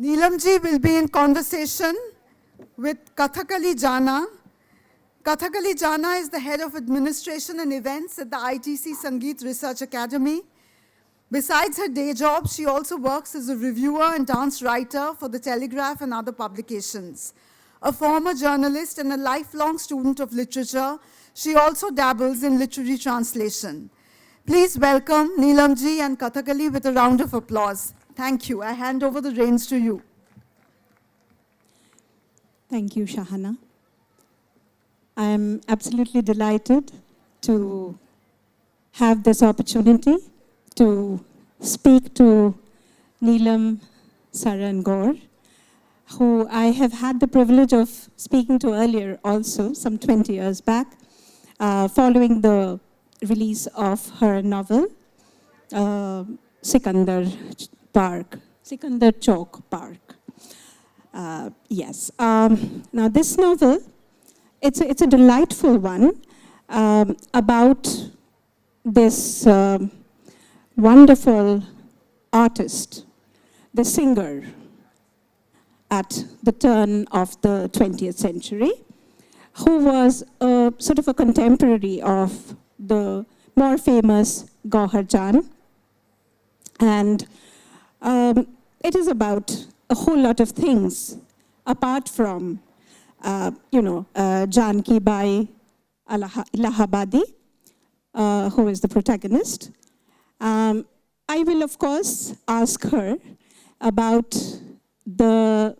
Neelamji will be in conversation with Kathakali Jana. Kathakali Jana is the head of administration and events at the ITC Sangeet Research Academy. Besides her day job, she also works as a reviewer and dance writer for The Telegraph and other publications. A former journalist and a lifelong student of literature, she also dabbles in literary translation. Please welcome Neelamji and Kathakali with a round of applause. Thank you. I hand over the reins to you. Thank you, Shahana. I am absolutely delighted to have this opportunity to speak to Neelam Saran Gaur, who I have had the privilege of speaking to earlier also, some 20 years back, following the release of her novel, Sikandar Chowk Park. Yes. Now this novel, it's a delightful one about this wonderful artist, the singer at the turn of the 20th century, who was sort of a contemporary of the more famous Gauhar Jaan. And it is about a whole lot of things apart from, Janki Bai Allahabadi, who is the protagonist. I will, of course, ask her about the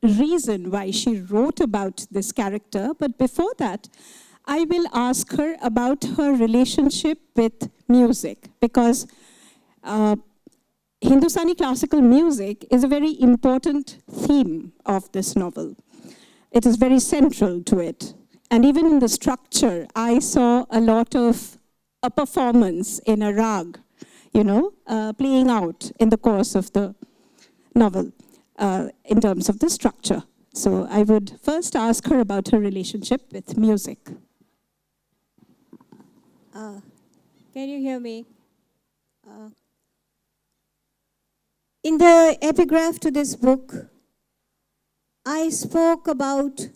reason why she wrote about this character. But before that, I will ask her about her relationship with music, because Hindustani classical music is a very important theme of this novel. It is very central to it. And even in the structure, I saw a lot of a performance in a rag, playing out in the course of the novel in terms of the structure. So I would first ask her about her relationship with music. Can you hear me? In the epigraph to this book, I spoke about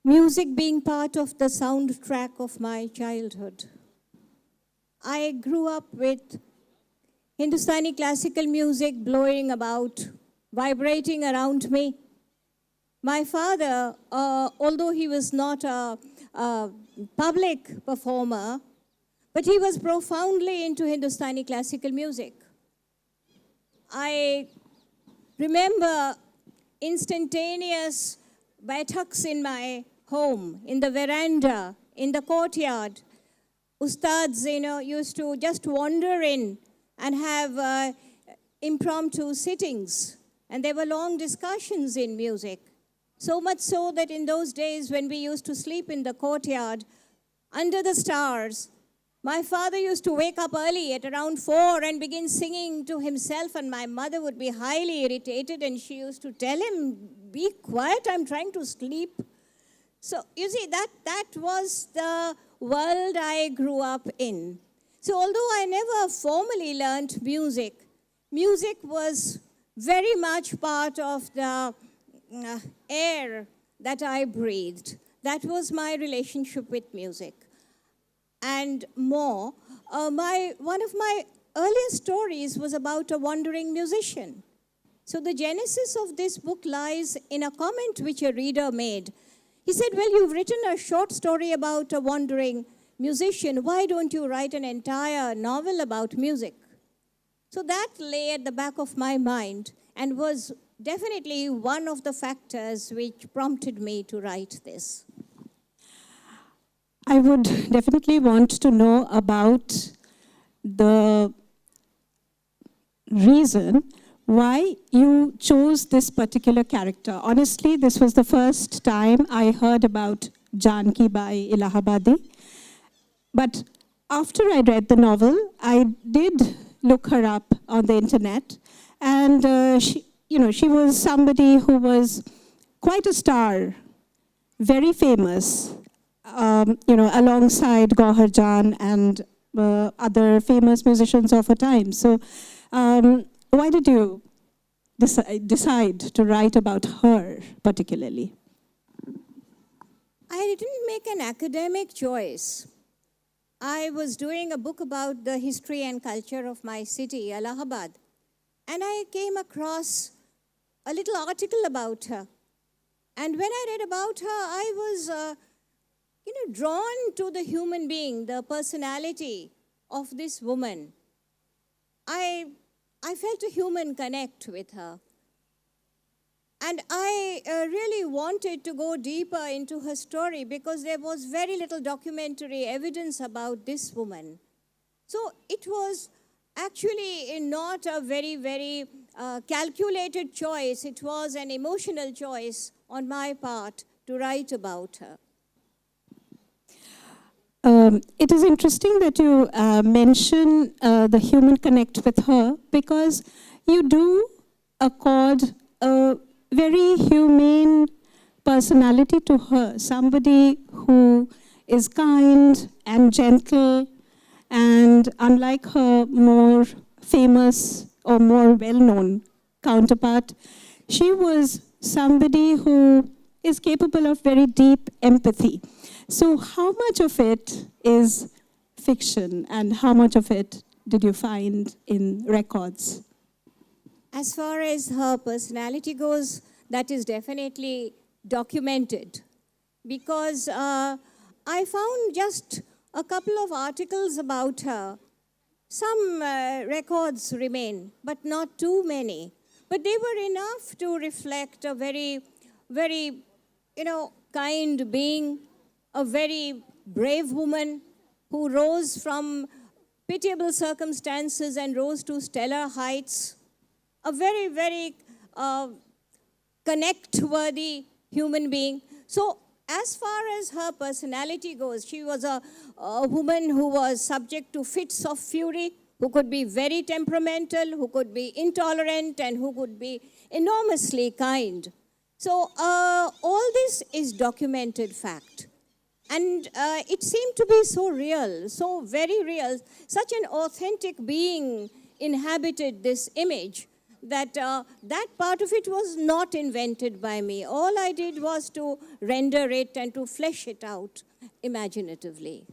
music being part of the soundtrack of my childhood. I grew up with Hindustani classical music blowing about, vibrating around me. My father, although he was not a public performer, but he was profoundly into Hindustani classical music. I remember instantaneous baithaks in my home, in the veranda, in the courtyard. Ustads, used to just wander in and have impromptu sittings. And there were long discussions in music. So much so that in those days when we used to sleep in the courtyard, under the stars, my father used to wake up early at around 4 and begin singing to himself, and my mother would be highly irritated, and she used to tell him, "Be quiet, I'm trying to sleep." So you see, that was the world I grew up in. So although I never formally learned music, music was very much part of the air that I breathed. That was my relationship with music. And more, one of my earliest stories was about a wandering musician. So the genesis of this book lies in a comment which a reader made. He said, "Well, you've written a short story about a wandering musician. Why don't you write an entire novel about music?" So that lay at the back of my mind and was definitely one of the factors which prompted me to write this. I would definitely want to know about the reason why you chose this particular character. Honestly, this was the first time I heard about Janki Bai Allahabadi. But after I read the novel, I did look her up on the internet. And she was somebody who was quite a star, very famous, alongside Gauhar Jaan and other famous musicians of her time. So why did you decide to write about her particularly? I didn't make an academic choice. I was doing a book about the history and culture of my city, Allahabad, and I came across a little article about her. And when I read about her, I was drawn to the human being, the personality of this woman. I felt a human connect with her. And I really wanted to go deeper into her story because there was very little documentary evidence about this woman. So it was actually not a very, very calculated choice. It was an emotional choice on my part to write about her. It is interesting that you mention the human connect with her, because you do accord a very humane personality to her, somebody who is kind and gentle, and unlike her more famous or more well-known counterpart, she was somebody who is capable of very deep empathy. So how much of it is fiction and how much of it did you find in records? As far as her personality goes, that is definitely documented, because I found just a couple of articles about her. Some records remain, but not too many. But they were enough to reflect a very, very, kind being, a very brave woman who rose from pitiable circumstances and rose to stellar heights. A very, very connect-worthy human being. So as far as her personality goes, she was a woman who was subject to fits of fury, who could be very temperamental, who could be intolerant, and who could be enormously kind. So all this is documented fact. And it seemed to be so real, so very real. Such an authentic being inhabited this image that that part of it was not invented by me. All I did was to render it and to flesh it out imaginatively.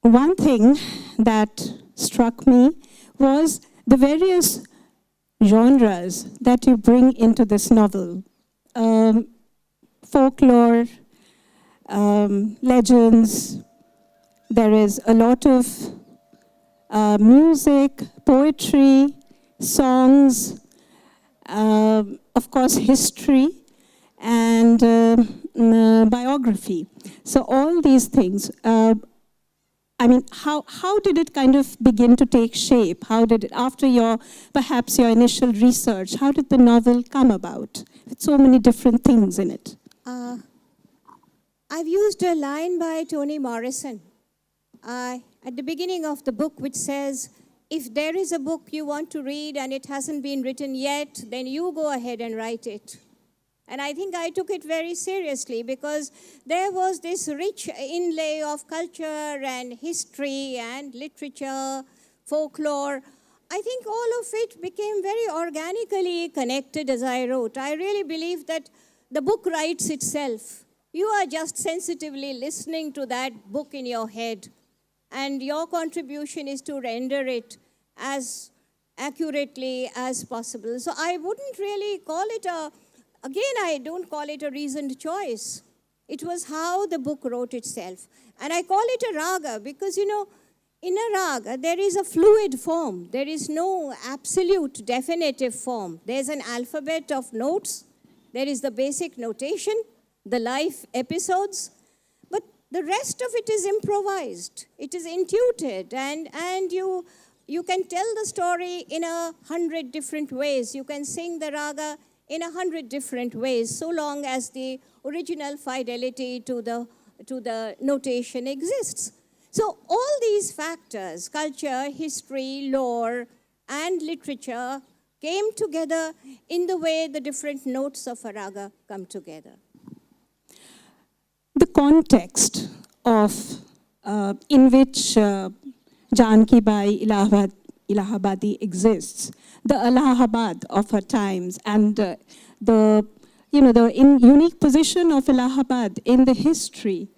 One thing that struck me was the various genres that you bring into this novel. Folklore, legends, there is a lot of music, poetry, songs, of course history, and biography. So all these things, how did it kind of begin to take shape? How did it, after perhaps your initial research, how did the novel come about with so many different things in it? I've used a line by Toni Morrison at the beginning of the book, which says, if there is a book you want to read and it hasn't been written yet, then you go ahead and write it. And I think I took it very seriously because there was this rich inlay of culture and history and literature, folklore. I think all of it became very organically connected as I wrote. I really believe that the book writes itself. You are just sensitively listening to that book in your head, and your contribution is to render it as accurately as possible. So I wouldn't really call it I don't call it a reasoned choice. It was how the book wrote itself. And I call it a raga because, in a raga, there is a fluid form. There is no absolute definitive form. There's an alphabet of notes. There is the basic notation, the life episodes. But the rest of it is improvised. It is intuited. And you can tell the story in 100 different ways. You can sing the raga in 100 different ways, so long as the original fidelity to the notation exists. So all these factors, culture, history, lore, and literature, came together in the way the different notes of a raga come together. The context of in which Janki Bai Allahabad Allahabadi exists. The Allahabad of her times and the unique position of Allahabad in the history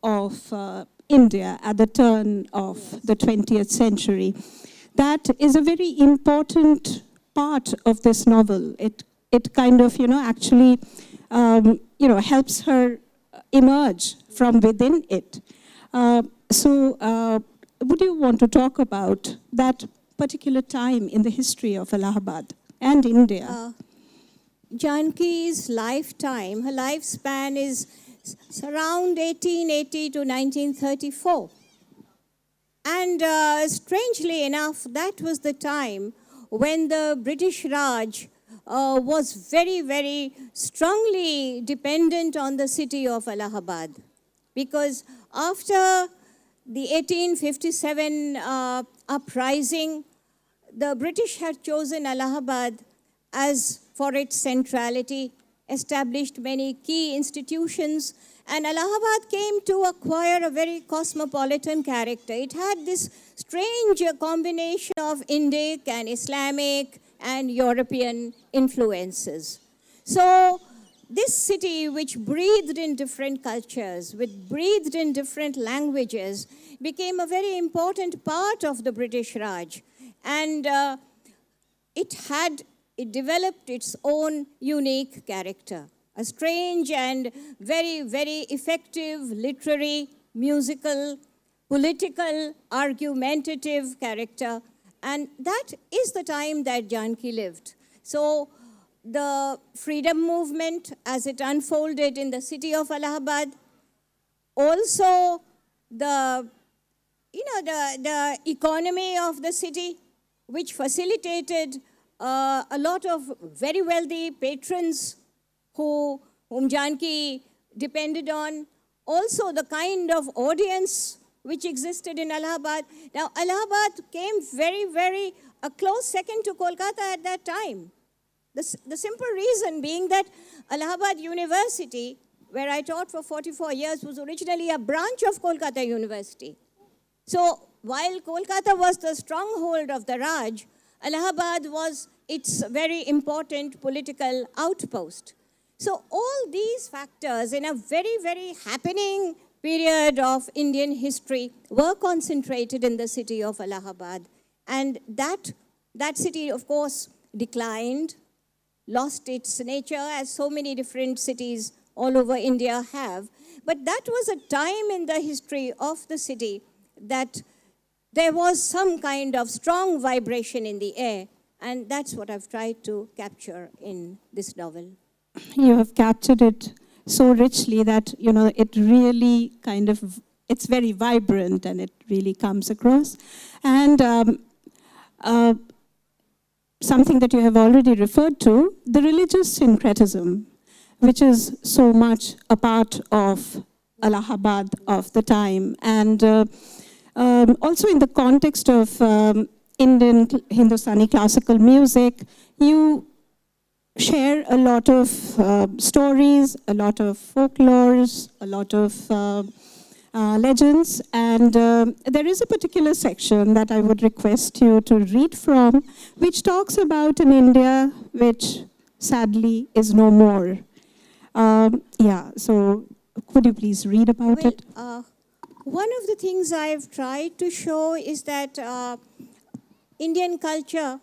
of India at the turn of the 20th century. That is a very important part of this novel. It kind of, actually, helps her emerge from within it. Would you want to talk about that particular time in the history of Allahabad and India? Janki's lifetime, her lifespan is around 1880 to 1934. And strangely enough, that was the time when the British Raj was very, very strongly dependent on the city of Allahabad. Because after the 1857 uprising, the British had chosen Allahabad as for its centrality, established many key institutions, and Allahabad came to acquire a very cosmopolitan character. It had this strange combination of Indic and Islamic and European influences. So this city, which breathed in different cultures, which breathed in different languages, became a very important part of the British Raj. And it developed its own unique character, a strange and very, very effective literary, musical, political, argumentative character. And that is the time that Janki lived. So the freedom movement as it unfolded in the city of Allahabad, also the economy of the city, which facilitated a lot of very wealthy patrons whom Janki depended on. Also the kind of audience which existed in Allahabad. Now Allahabad came very, very a close second to Kolkata at that time. The simple reason being that Allahabad University, where I taught for 44 years, was originally a branch of Kolkata University. So while Kolkata was the stronghold of the Raj, Allahabad was its very important political outpost. So all these factors in a very, very happening period of Indian history were concentrated in the city of Allahabad. And that city, of course, declined, lost its nature, as so many different cities all over India have. But that was a time in the history of the city that there was some kind of strong vibration in the air. And that's what I've tried to capture in this novel. You have captured it so richly that, it really kind of, it's very vibrant and it really comes across. And something that you have already referred to, the religious syncretism, which is so much a part of Allahabad of the time. And also in the context of Indian Hindustani classical music, you share a lot of stories, a lot of folklores, a lot of legends, and there is a particular section that I would request you to read from, which talks about an India which sadly is no more. So could you please read about it? One of the things I've tried to show is that Indian culture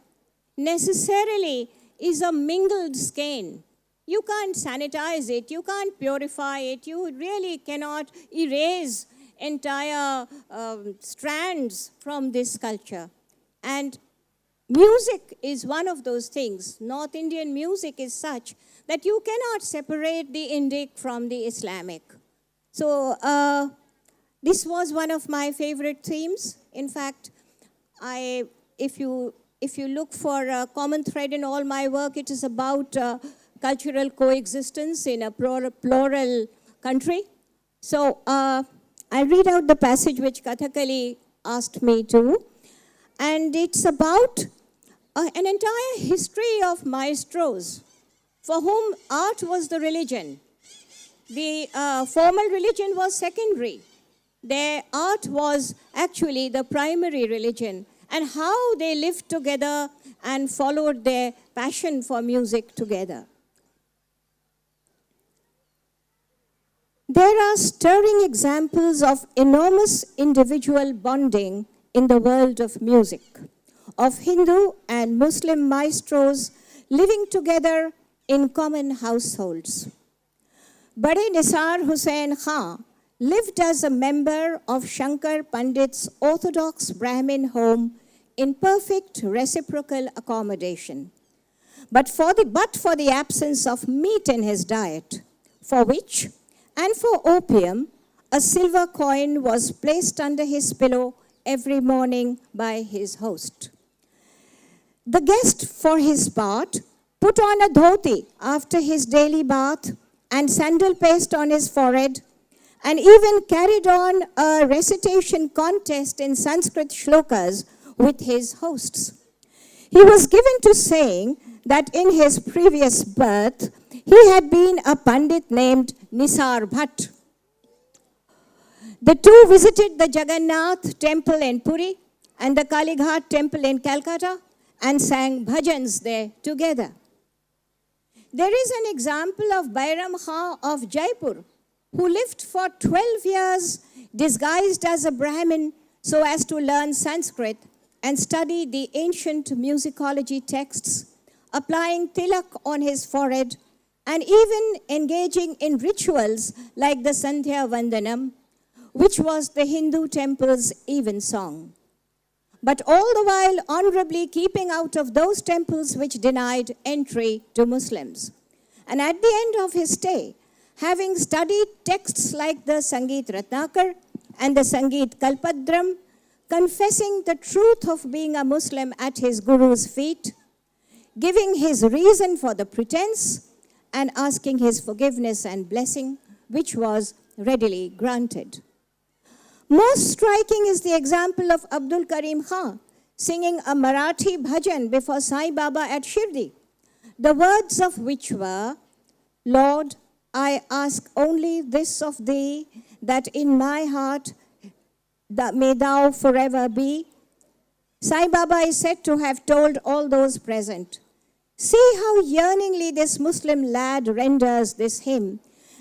necessarily is a mingled skein. You can't sanitize it, you can't purify it, you really cannot erase entire strands from this culture. And music is one of those things. North Indian music is such that you cannot separate the Indic from the Islamic. So this was one of my favorite themes. In fact, if you look for a common thread in all my work, it is about cultural coexistence in a plural country. So I read out the passage which Kathakali asked me to, and it's about an entire history of maestros for whom art was the religion. The formal religion was secondary. Their art was actually the primary religion. and how they lived together and followed their passion for music together. There are stirring examples of enormous individual bonding in the world of music, of Hindu and Muslim maestros living together in common households. Bade Nisar Hussain Khan lived as a member of Shankar Pandit's Orthodox Brahmin home in perfect reciprocal accommodation, but for the absence of meat in his diet, for which, and for opium, a silver coin was placed under his pillow every morning by his host. The guest, for his part, put on a dhoti after his daily bath and sandal paste on his forehead, and even carried on a recitation contest in Sanskrit shlokas with his hosts. He was given to saying that in his previous birth, he had been a Pandit named Nisar Bhatt. The two visited the Jagannath temple in Puri and the Kalighat temple in Calcutta and sang bhajans there together. There is an example of Bairam Khan of Jaipur, who lived for 12 years disguised as a Brahmin so as to learn Sanskrit and study the ancient musicology texts, applying tilak on his forehead, and even engaging in rituals like the Sandhya Vandanam, which was the Hindu temple's evensong. But all the while honorably keeping out of those temples which denied entry to Muslims. And at the end of his stay, having studied texts like the Sangeet Ratnakar and the Sangeet Kalpadram, confessing the truth of being a Muslim at his guru's feet, giving his reason for the pretense, and asking his forgiveness and blessing, which was readily granted. Most striking is the example of Abdul Karim Khan singing a Marathi bhajan before Sai Baba at Shirdi, the words of which were, "Lord, I ask only this of thee, that in my heart that may thou forever be." Sai Baba is said to have told all those present, "See how yearningly this Muslim lad renders this hymn,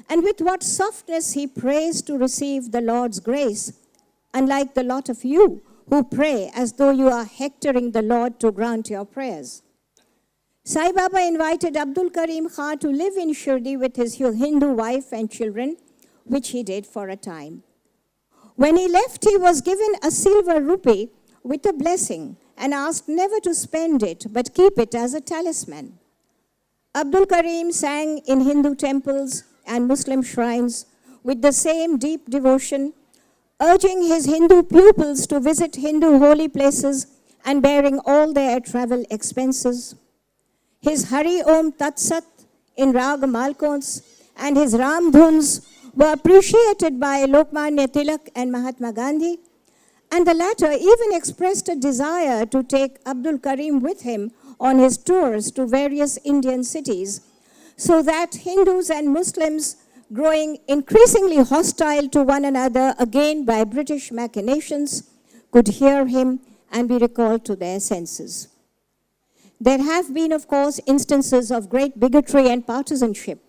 and with what softness he prays to receive the Lord's grace, unlike the lot of you who pray as though you are hectoring the Lord to grant your prayers." Sai Baba invited Abdul Karim Khan to live in Shirdi with his Hindu wife and children, which he did for a time. When he left, he was given a silver rupee with a blessing and asked never to spend it, but keep it as a talisman. Abdul Karim sang in Hindu temples and Muslim shrines with the same deep devotion, urging his Hindu pupils to visit Hindu holy places and bearing all their travel expenses. His Hari Om Tat Sat in Rag Malkons and his Ram Dhuns were appreciated by Lokmanya Tilak and Mahatma Gandhi, and the latter even expressed a desire to take Abdul Karim with him on his tours to various Indian cities, so that Hindus and Muslims, growing increasingly hostile to one another again by British machinations, could hear him and be recalled to their senses. There have been, of course, instances of great bigotry and partisanship,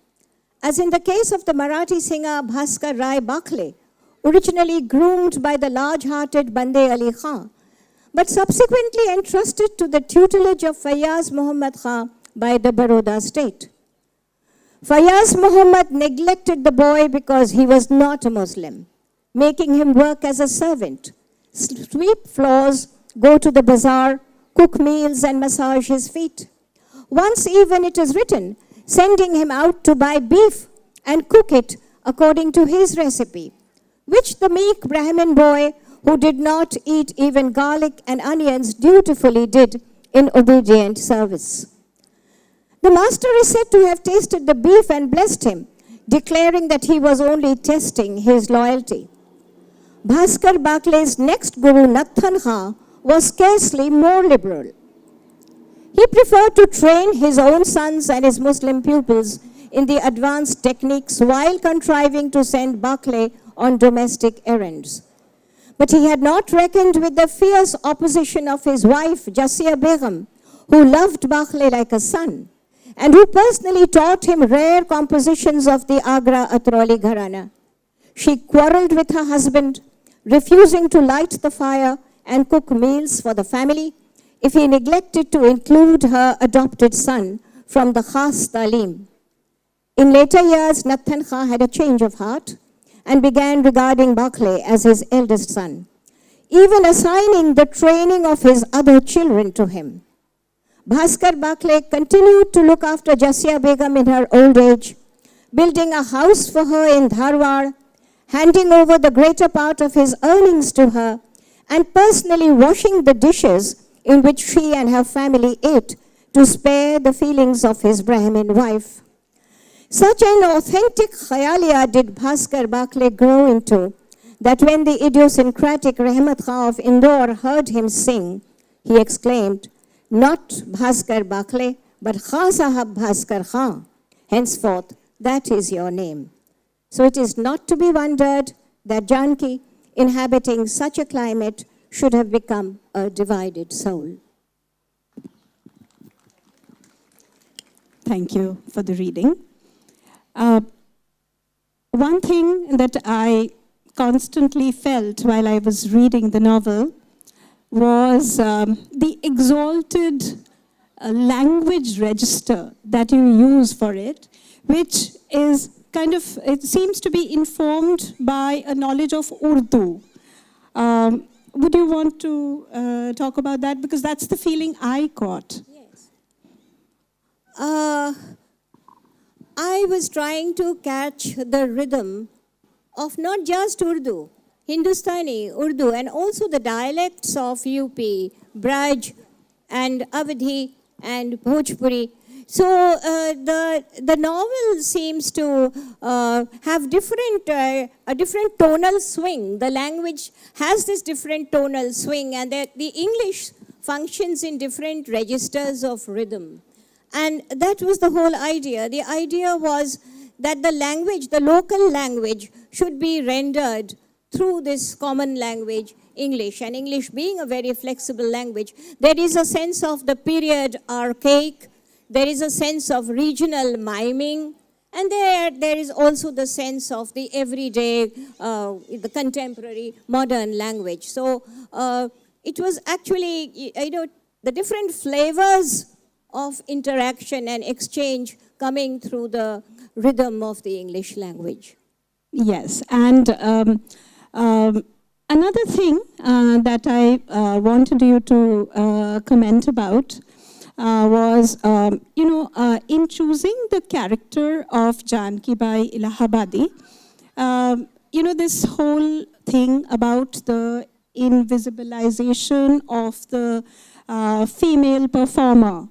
as in the case of the Marathi singer Bhaskar Rai Bakle, originally groomed by the large-hearted Bande Ali Khan, but subsequently entrusted to the tutelage of Fayaz Muhammad Khan by the Baroda state. Fayaz Muhammad neglected the boy because he was not a Muslim, making him work as a servant, sweep floors, go to the bazaar, cook meals and massage his feet. Once even, it is written, sending him out to buy beef and cook it according to his recipe, which the meek Brahmin boy who did not eat even garlic and onions dutifully did in obedient service. The master is said to have tasted the beef and blessed him, declaring that he was only testing his loyalty. Bhaskar Bakle's next guru, Nathan Khan, was scarcely more liberal. He preferred to train his own sons and his Muslim pupils in the advanced techniques while contriving to send Bakle on domestic errands. But he had not reckoned with the fierce opposition of his wife, Jasia Begum, who loved Bakhle like a son, and who personally taught him rare compositions of the Agra Atroli Gharana. She quarreled with her husband, refusing to light the fire and cook meals for the family if he neglected to include her adopted son from the Khas Talim. In later years, Nathan Khan had a change of heart and began regarding Bakhle as his eldest son, even assigning the training of his other children to him. Bhaskar Bakhle continued to look after Jasia Begum in her old age, building a house for her in Dharwad, handing over the greater part of his earnings to her, and personally washing the dishes in which she and her family ate to spare the feelings of his Brahmin wife. Such an authentic khayaliya did Bhaskar Bakhle grow into that when the idiosyncratic Rahmat Khan of Indore heard him sing, he exclaimed, "Not Bhaskar Bakhle, but Khan Sahab Bhaskar Khan. Henceforth, that is your name." So it is not to be wondered that Janki, inhabiting such a climate, should have become a divided soul. Thank you for the reading. One thing that I constantly felt while I was reading the novel was the exalted language register that you use for it, which is kind of, it seems to be informed by a knowledge of Urdu. Would you want to talk about that? Because that's the feeling I got. Yes. I was trying to catch the rhythm of not just Urdu, Hindustani, Urdu, and also the dialects of UP, Braj, and Awadhi, and Bhojpuri. So the novel seems to have a different tonal swing. The language has this different tonal swing, and the English functions in different registers of rhythm. And that was the whole idea. The idea was that the language, the local language, should be rendered through this common language, English. And English being a very flexible language, there is a sense of the period archaic, there is a sense of regional miming, and there is also the sense of the everyday, the contemporary modern language. So it was actually, the different flavors of interaction and exchange coming through the rhythm of the English language. Yes, and another thing that I wanted you to comment about was, in choosing the character of Janki Bai Allahabadi, this whole thing about the invisibilization of the female performer,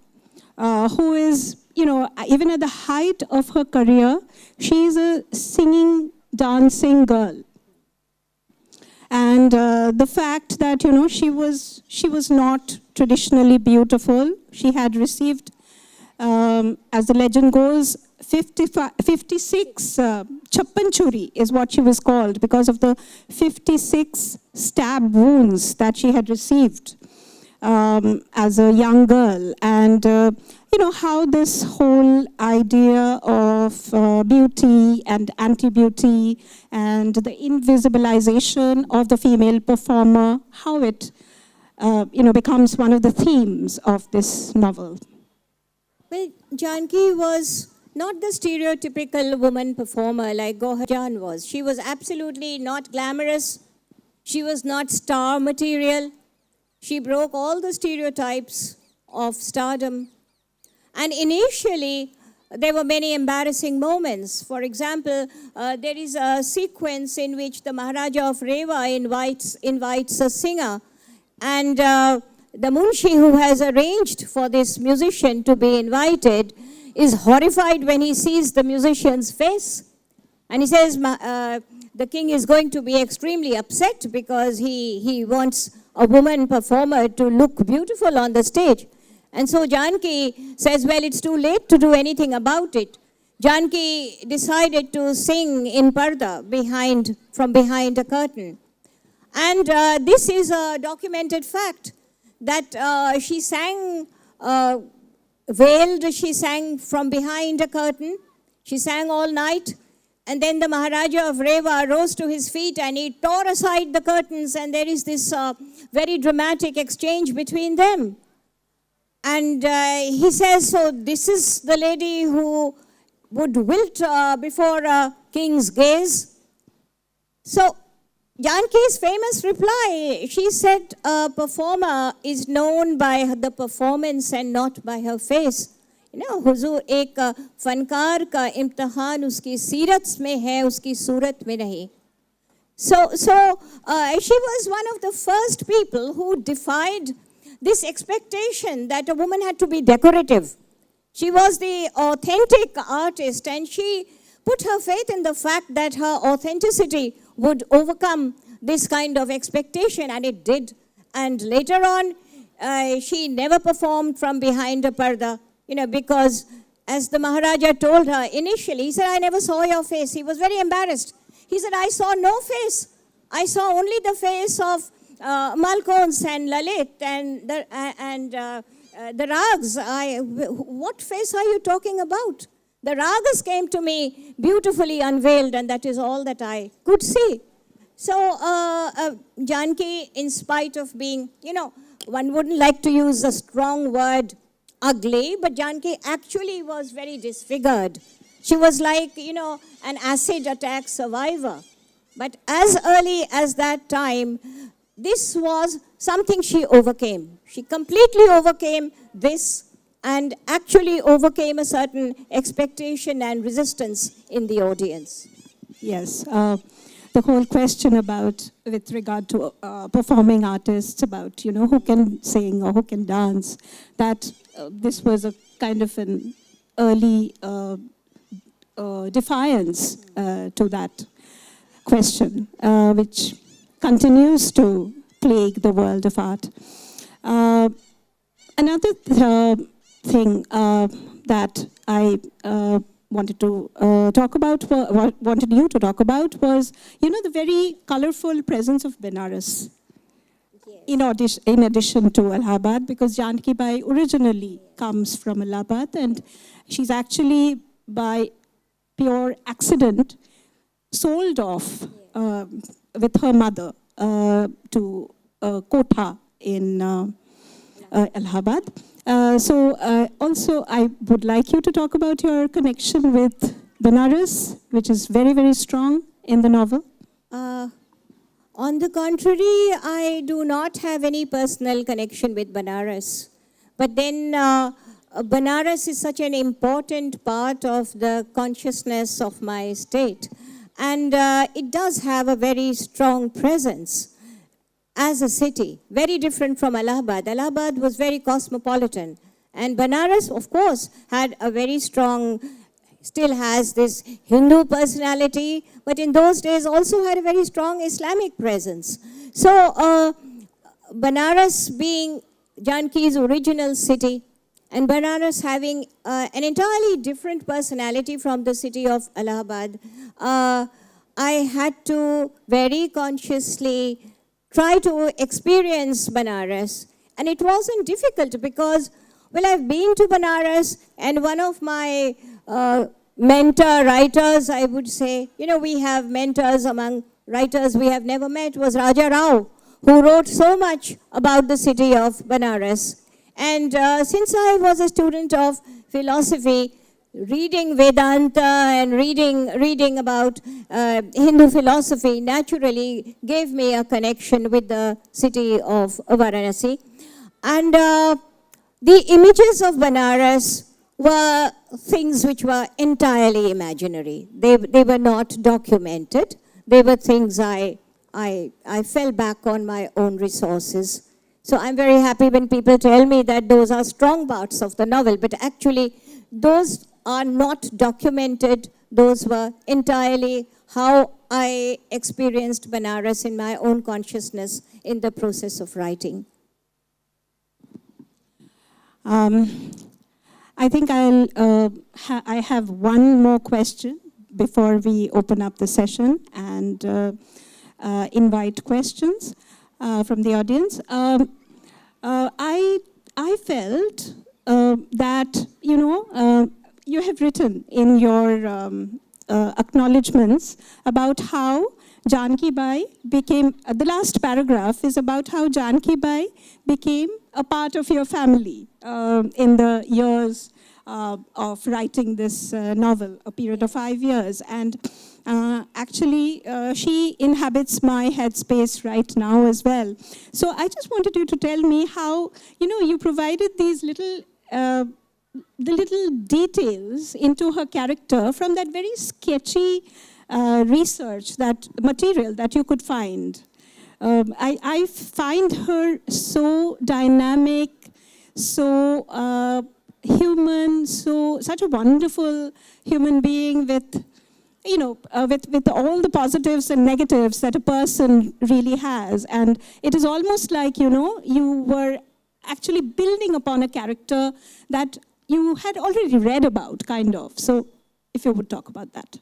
who is, even at the height of her career, she is a singing, dancing girl. And the fact that, she was not traditionally beautiful. She had received, as the legend goes, 56 chappan churi is what she was called because of the 56 stab wounds that she had received as a young girl. And how this whole idea of beauty and anti-beauty and the invisibilization of the female performer, how it becomes one of the themes of this novel. Well, Janki was not the stereotypical woman performer like Gohar Jan was. She was absolutely not glamorous. She was not star material. She broke all the stereotypes of stardom. And initially, there were many embarrassing moments. For example, there is a sequence in which the Maharaja of Rewa invites a singer, and the Munshi who has arranged for this musician to be invited is horrified when he sees the musician's face. And he says the king is going to be extremely upset because he wants a woman performer to look beautiful on the stage. And so Janki says, well, it's too late to do anything about it. Janki decided to sing in parda, from behind a curtain. And this is a documented fact that she sang veiled, she sang from behind a curtain, she sang all night, and then the Maharaja of Rewa rose to his feet and he tore aside the curtains, and there is this very dramatic exchange between them. And he says, so this is the lady who would wilt before a king's gaze. So Janki's famous reply, she said, a performer is known by the performance and not by her face. You know, हुजूर एक फनकार का इम्तिहान उसकी सीरत में है, उसकी सूरत में नहीं. So she was one of the first people who defied this expectation that a woman had to be decorative. She was the authentic artist, and she put her faith in the fact that her authenticity would overcome this kind of expectation, and it did. And later on, she never performed from behind a parda, you know, because as the Maharaja told her initially, he said, I never saw your face. He was very embarrassed. He said, I saw no face. I saw only the face of Malkons and Lalit and the rags. What face are you talking about? The ragas came to me beautifully unveiled, and that is all that I could see. So Janki, in spite of being, you know, one wouldn't like to use a strong word, ugly, but Janki actually was very disfigured. She was like, you know, an acid attack survivor. But as early as that time, this was something she overcame. She completely overcame this and actually overcame a certain expectation and resistance in the audience. Yes, the whole question about, with regard to performing artists, about, you know, who can sing or who can dance, that this was a kind of an early defiance to that question, which continues to plague the world of art. Another thing that I wanted to talk about, wanted you to talk about, was, you know, the very colorful presence of Benares. Yes. In addition to Allahabad, because Janki Bai originally comes from Allahabad, and she's actually, by pure accident, sold off with her mother to Kotha in Allahabad. Also, I would like you to talk about your connection with Benares, which is very, very strong in the novel. On the contrary, I do not have any personal connection with Benares. But then Benares is such an important part of the consciousness of my state. And it does have a very strong presence as a city, very different from Allahabad. Allahabad was very cosmopolitan. And Benares, of course, had a very strong, still has this Hindu personality, but in those days also had a very strong Islamic presence. So Benares being Janki's original city, and Benares having an entirely different personality from the city of Allahabad, I had to very consciously try to experience Benares. And it wasn't difficult because, well, I've been to Benares, and one of my mentor writers, I would say, you know, we have mentors among writers we have never met, was Raja Rao, who wrote so much about the city of Benares. And since I was a student of philosophy, reading Vedanta and reading about Hindu philosophy naturally gave me a connection with the city of Varanasi. And the images of Benares were things which were entirely imaginary. They were not documented. They were things I fell back on my own resources. So I'm very happy when people tell me that those are strong parts of the novel, but actually those are not documented. Those were entirely how I experienced Benares in my own consciousness in the process of writing. I think I have one more question before we open up the session, and invite questions from the audience. I felt that, you have written in your acknowledgements about how Janki Bai became, the last paragraph is about how Janki Bai became a part of your family in the years of writing this novel, a period of 5 years. And actually, she inhabits my headspace right now as well. So I just wanted you to tell me how, you provided these little the little details into her character from that very sketchy research, that material that you could find. I find her so dynamic, so human, such a wonderful human being with, with all the positives and negatives that a person really has. And it is almost like, you were actually building upon a character that you had already read about, kind of. So if you would talk about that.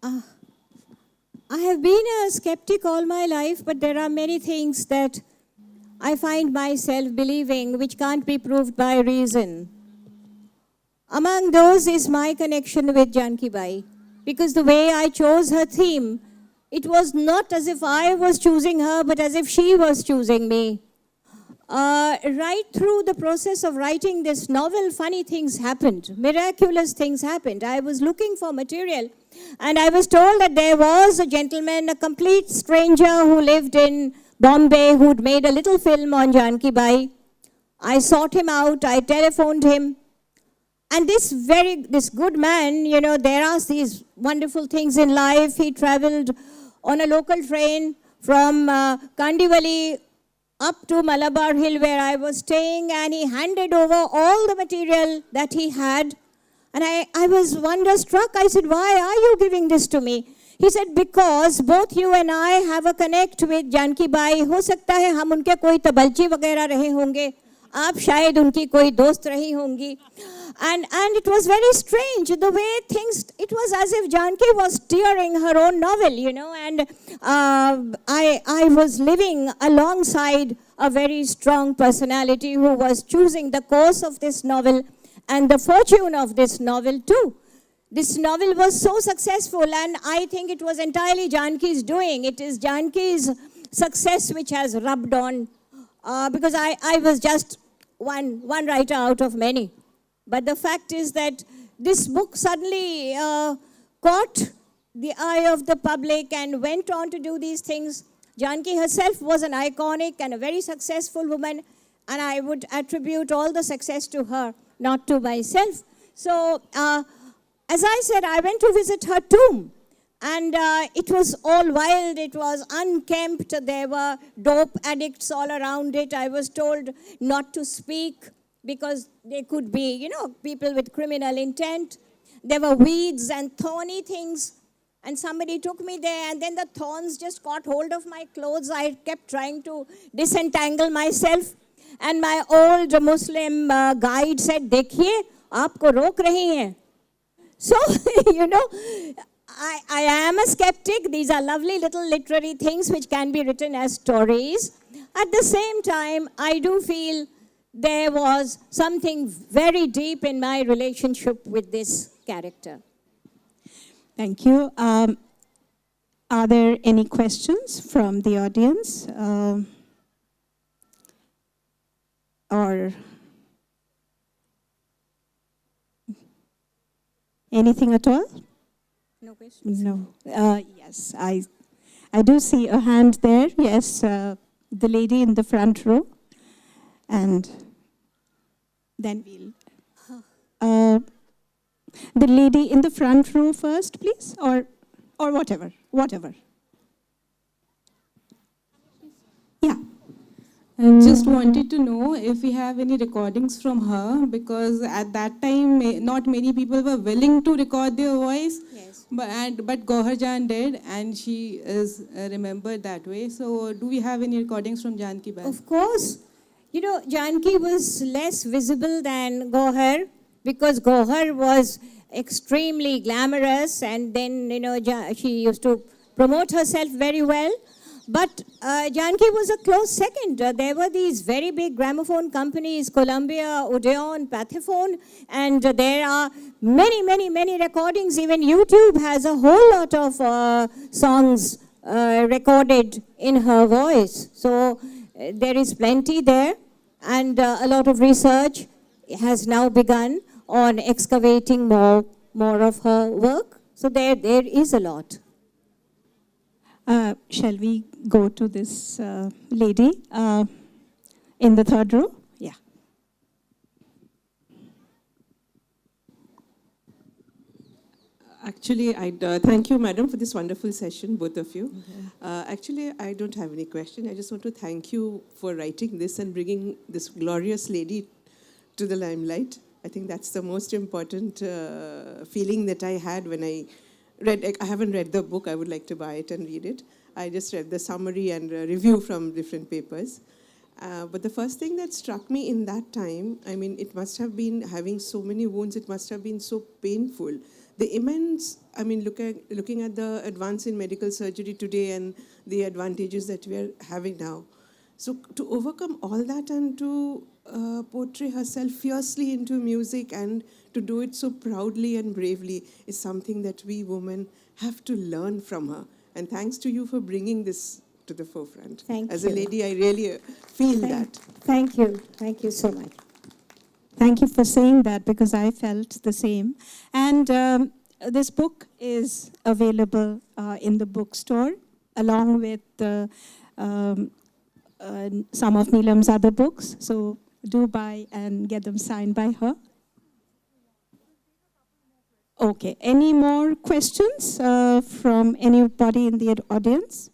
I have been a skeptic all my life, but there are many things that I find myself believing which can't be proved by reason. Among those is my connection with Janki Bai, because the way I chose her theme, it was not as if I was choosing her, but as if she was choosing me. Right through the process of writing this novel, funny things happened, miraculous things happened. I was looking for material, and I was told that there was a gentleman, a complete stranger who lived in Bombay, who'd made a little film on Janki Bai. I sought him out, I telephoned him, and this good man, there are these wonderful things in life. He traveled on a local train from Kandivali up to Malabar Hill where I was staying, and he handed over all the material that he had. And I was wonderstruck. I said, why are you giving this to me? He said, because both you and I have a connect with Janki Bai. हो सकता है हम उनके कोई तबलची वगैरह रहे होंगे. आप शायद उनकी कोई दोस्त रही होंगी. And it was very strange, the way things, it was as if Janki was steering her own novel, and I was living alongside a very strong personality who was choosing the course of this novel and the fortune of this novel too. This novel was so successful, and I think it was entirely Janki's doing. It is Janki's success which has rubbed on, because I was just one writer out of many. But the fact is that this book suddenly caught the eye of the public and went on to do these things. Janki herself was an iconic and a very successful woman, and I would attribute all the success to her, not to myself. So, as I said, I went to visit her tomb, and it was all wild, it was unkempt, there were dope addicts all around it. I was told not to speak, because they could be, people with criminal intent. There were weeds and thorny things. And somebody took me there, and then the thorns just caught hold of my clothes. I kept trying to disentangle myself. And my old Muslim guide said, देखिए, आपको रोक रही हैं. So, I am a skeptic. These are lovely little literary things which can be written as stories. At the same time, I do feel there was something very deep in my relationship with this character. Thank you. Are there any questions from the audience? Or anything at all? No questions? No. Yes, I do see a hand there. Yes, the lady in the front row. And then we'll... the lady in the front row first, please, or whatever. Yeah. I just wanted to know if we have any recordings from her, because at that time, not many people were willing to record their voice. Yes. But Gohar Jan did, and she is remembered that way. So do we have any recordings from Janki Bai? Of course. Janki was less visible than Gohar, because Gohar was extremely glamorous, and then, she used to promote herself very well. But Janki was a close second. There were these very big gramophone companies, Columbia, Odeon, Pathifone, and there are many, many, many recordings. Even YouTube has a whole lot of songs recorded in her voice. So there is plenty there, and a lot of research has now begun on excavating more of her work. So there is a lot. Shall we go to this lady in the third row? Yeah. Actually, thank you, madam, for this wonderful session, both of you. Actually, I don't have any question. I just want to thank you for writing this and bringing this glorious lady to the limelight. I think that's the most important feeling that I had when I read. I haven't read the book. I would like to buy it and read it. I just read the summary and review from different papers. But the first thing that struck me in that time, I mean, it must have been having so many wounds, it must have been so painful. The immense, I mean, looking at the advance in medical surgery today and the advantages that we are having now. So to overcome all that and to portray herself fiercely into music and to do it so proudly and bravely is something that we women have to learn from her. And thanks to you for bringing this to the forefront. Thank As you. a lady, I really feel that. Thank you. Thank you so much. Thank you for saying that, because I felt the same. And this book is available in the bookstore, along with some of Neelam's other books. So do buy and get them signed by her. Okay, any more questions from anybody in the audience?